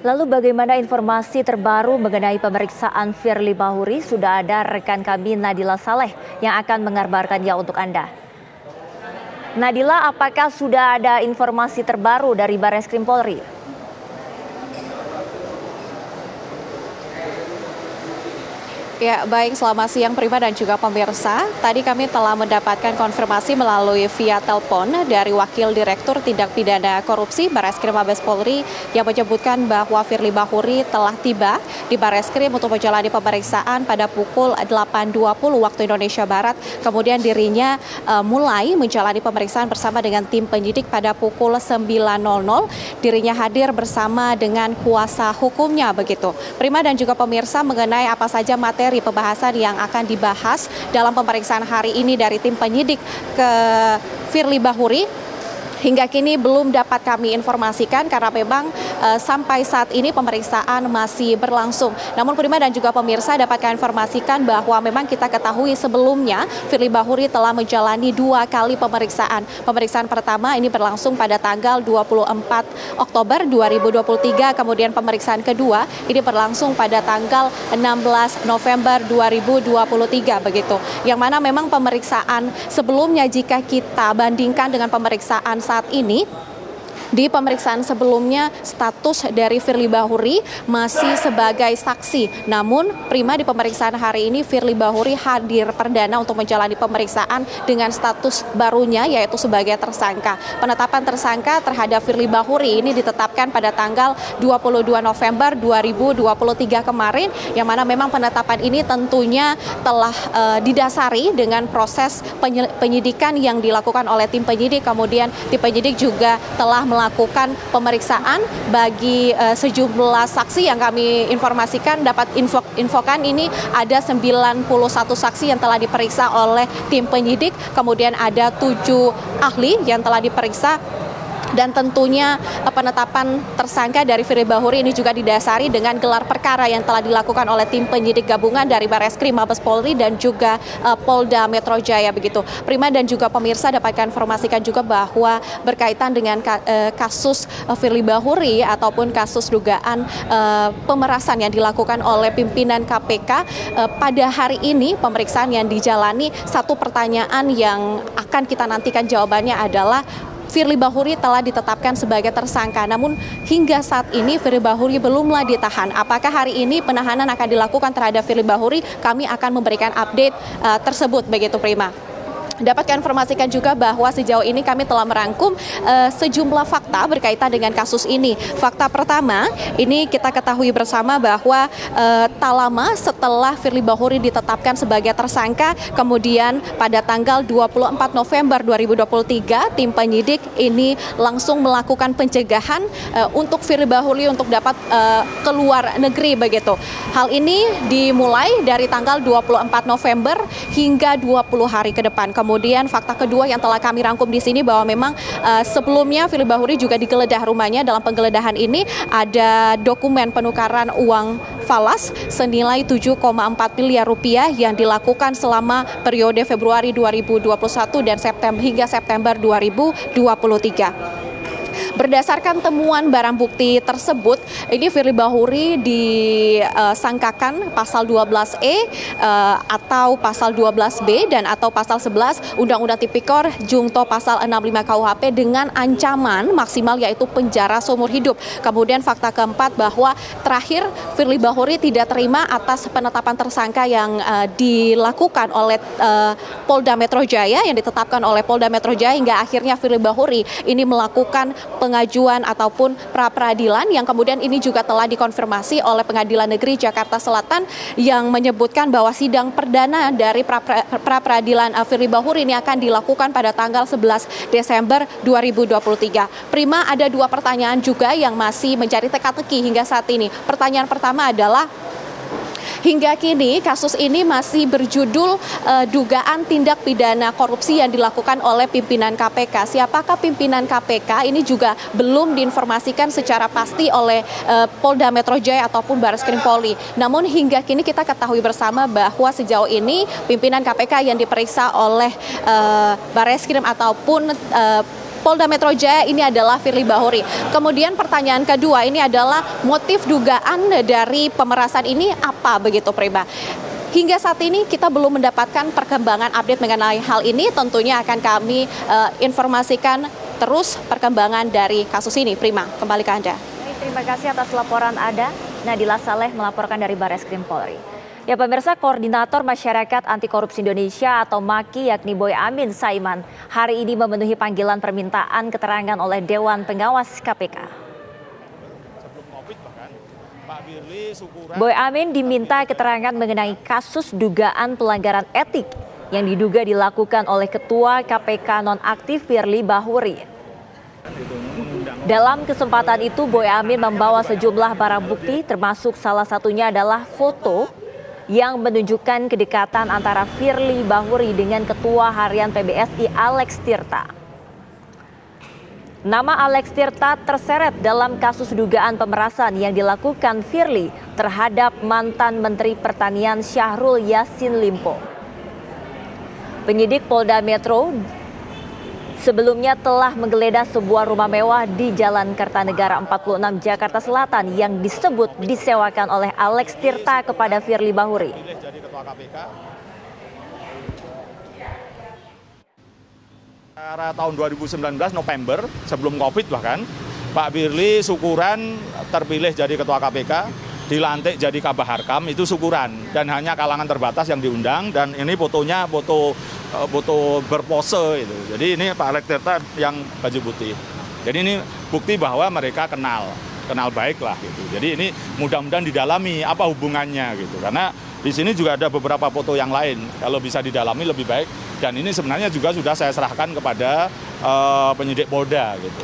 Lalu bagaimana informasi terbaru mengenai pemeriksaan Firly Bahuri? Sudah ada rekan kami Nadila Saleh yang akan mengabarkannya untuk Anda. Nadila, apakah sudah ada informasi terbaru dari Barreskrim Polri? Ya, baik, selamat siang Prima dan juga pemirsa. Tadi kami telah mendapatkan konfirmasi melalui via telepon dari Wakil Direktur Tindak Pidana Korupsi Barreskrim Mabes Polri yang menyebutkan bahwa Firly Bahuri telah tiba di Barreskrim untuk menjalani pemeriksaan pada pukul 8.20 waktu Indonesia Barat. Kemudian dirinya mulai menjalani pemeriksaan bersama dengan tim penyidik pada pukul 9.00. Dirinya hadir bersama dengan kuasa hukumnya begitu. Prima dan juga pemirsa, mengenai apa saja materi pembahasan yang akan dibahas dalam pemeriksaan hari ini dari tim penyidik ke Firly Bahuri, hingga kini belum dapat kami informasikan karena memang sampai saat ini pemeriksaan masih berlangsung. Namun Prima dan juga pemirsa dapat kami informasikan bahwa memang kita ketahui sebelumnya Firly Bahuri telah menjalani 2 kali pemeriksaan. Pemeriksaan pertama ini berlangsung pada tanggal 24 Oktober 2023, kemudian pemeriksaan kedua ini berlangsung pada tanggal 16 November 2023 begitu. Yang mana memang pemeriksaan sebelumnya jika kita bandingkan dengan pemeriksaan saat ini, di pemeriksaan sebelumnya status dari Firly Bahuri masih sebagai saksi. Namun Prima, di pemeriksaan hari ini Firly Bahuri hadir perdana untuk menjalani pemeriksaan dengan status barunya yaitu sebagai tersangka. Penetapan tersangka terhadap Firly Bahuri ini ditetapkan pada tanggal 22 November 2023 kemarin, yang mana memang penetapan ini tentunya telah didasari dengan proses penyidikan yang dilakukan oleh tim penyidik. Kemudian tim penyidik juga telah melakukan pemeriksaan bagi sejumlah saksi yang kami informasikan, dapat infokan ini ada 91 saksi yang telah diperiksa oleh tim penyidik, kemudian ada 7 ahli yang telah diperiksa. Dan tentunya penetapan tersangka dari Firly Bahuri ini juga didasari dengan gelar perkara yang telah dilakukan oleh tim penyidik gabungan dari Barreskrim Mabes Polri dan juga Polda Metro Jaya begitu. Prima dan juga pemirsa dapatkan informasikan juga bahwa berkaitan dengan kasus Firly Bahuri ataupun kasus dugaan pemerasan yang dilakukan oleh pimpinan KPK, pada hari ini pemeriksaan yang dijalani, satu pertanyaan yang akan kita nantikan jawabannya adalah Firly Bahuri telah ditetapkan sebagai tersangka, namun hingga saat ini Firly Bahuri belumlah ditahan. Apakah hari ini penahanan akan dilakukan terhadap Firly Bahuri? Kami akan memberikan update tersebut begitu Prima. Dapat kami informasikan juga bahwa sejauh ini kami telah merangkum sejumlah fakta berkaitan dengan kasus ini. Fakta pertama, ini kita ketahui bersama bahwa tak lama setelah Firly Bahuri ditetapkan sebagai tersangka, kemudian pada tanggal 24 November 2023, tim penyidik ini langsung melakukan pencegahan untuk Firly Bahuri untuk dapat keluar negeri begitu. Hal ini dimulai dari tanggal 24 November hingga 20 hari ke depan. Kemudian fakta kedua yang telah kami rangkum di sini bahwa memang sebelumnya Firly Bahuri juga digeledah rumahnya. Dalam penggeledahan ini ada dokumen penukaran uang falas senilai 7,4 miliar rupiah yang dilakukan selama periode Februari 2021 dan hingga September 2023. Berdasarkan temuan barang bukti tersebut, ini Firly Bahuri disangkakan pasal 12E atau pasal 12B dan atau pasal 11 Undang-Undang Tipikor Jungto pasal 65 KUHP dengan ancaman maksimal yaitu penjara seumur hidup. Kemudian fakta keempat bahwa terakhir Firly Bahuri tidak terima atas penetapan tersangka yang dilakukan oleh Polda Metro Jaya, yang ditetapkan oleh Polda Metro Jaya, hingga akhirnya Firly Bahuri ini melakukan pengajuan ataupun pra-peradilan yang kemudian ini juga telah dikonfirmasi oleh Pengadilan Negeri Jakarta Selatan yang menyebutkan bahwa sidang perdana dari pra-peradilan Firly Bahuri ini akan dilakukan pada tanggal 11 Desember 2023. Prima, ada 2 pertanyaan juga yang masih mencari teka-teki hingga saat ini. Pertanyaan pertama adalah, hingga kini kasus ini masih berjudul dugaan tindak pidana korupsi yang dilakukan oleh pimpinan KPK. Siapakah pimpinan KPK? Ini juga belum diinformasikan secara pasti oleh Polda Metro Jaya ataupun Barreskrim Polri. Namun hingga kini kita ketahui bersama bahwa sejauh ini pimpinan KPK yang diperiksa oleh Barreskrim ataupun Polda Metro Jaya ini adalah Firly Bahuri. Kemudian pertanyaan kedua ini adalah motif dugaan dari pemerasan ini apa begitu Prima? Hingga saat ini kita belum mendapatkan perkembangan update mengenai hal ini. Tentunya akan kami informasikan terus perkembangan dari kasus ini. Prima, kembali ke Anda. Baik, terima kasih atas laporan Anda. Nadila Saleh melaporkan dari Barreskrim Polri. Ya pemirsa, Koordinator Masyarakat Anti Korupsi Indonesia atau MAKI yakni Boy Amin Saiman hari ini memenuhi panggilan permintaan keterangan oleh Dewan Pengawas KPK. Boy Amin diminta keterangan mengenai kasus dugaan pelanggaran etik yang diduga dilakukan oleh Ketua KPK nonaktif Firly Bahuri. Dalam kesempatan itu, Boy Amin membawa sejumlah barang bukti termasuk salah satunya adalah foto yang menunjukkan kedekatan antara Firly Bahuri dengan Ketua Harian PBSI Alex Tirta. Nama Alex Tirta terseret dalam kasus dugaan pemerasan yang dilakukan Firly terhadap mantan Menteri Pertanian Syahrul Yassin Limpo. Penyidik Polda Metro sebelumnya telah menggeledah sebuah rumah mewah di Jalan Kertanegara 46 Jakarta Selatan yang disebut disewakan oleh Alex Tirta kepada Firly Bahuri. Tahun 2019 November sebelum Covid bahkan Pak Firly syukuran terpilih jadi Ketua KPK, dilantik jadi Kabah Harkam, itu syukuran dan hanya kalangan terbatas yang diundang dan ini fotonya foto berpose itu. Jadi ini Pak Alex Tirta yang baju putih. Jadi ini bukti bahwa mereka kenal baik lah gitu. Jadi ini mudah-mudahan didalami apa hubungannya gitu. Karena di sini juga ada beberapa foto yang lain. Kalau bisa didalami lebih baik. Dan ini sebenarnya juga sudah saya serahkan kepada penyidik Polda gitu.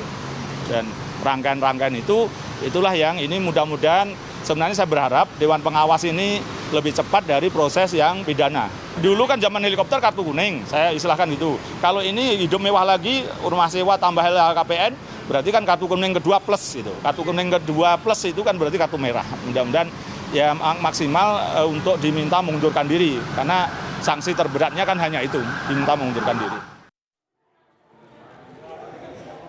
Dan rangkaian-rangkaian itulah yang ini mudah-mudahan sebenarnya saya berharap Dewan Pengawas ini lebih cepat dari proses yang pidana. Dulu kan zaman helikopter kartu kuning, saya istilahkan itu. Kalau ini hidup mewah lagi, rumah sewa tambah LHKPN, berarti kan kartu kuning kedua plus itu. Kartu kuning kedua plus itu kan berarti kartu merah. Mudah-mudahan ya maksimal untuk diminta mengundurkan diri karena sanksi terberatnya kan hanya itu, diminta mengundurkan diri.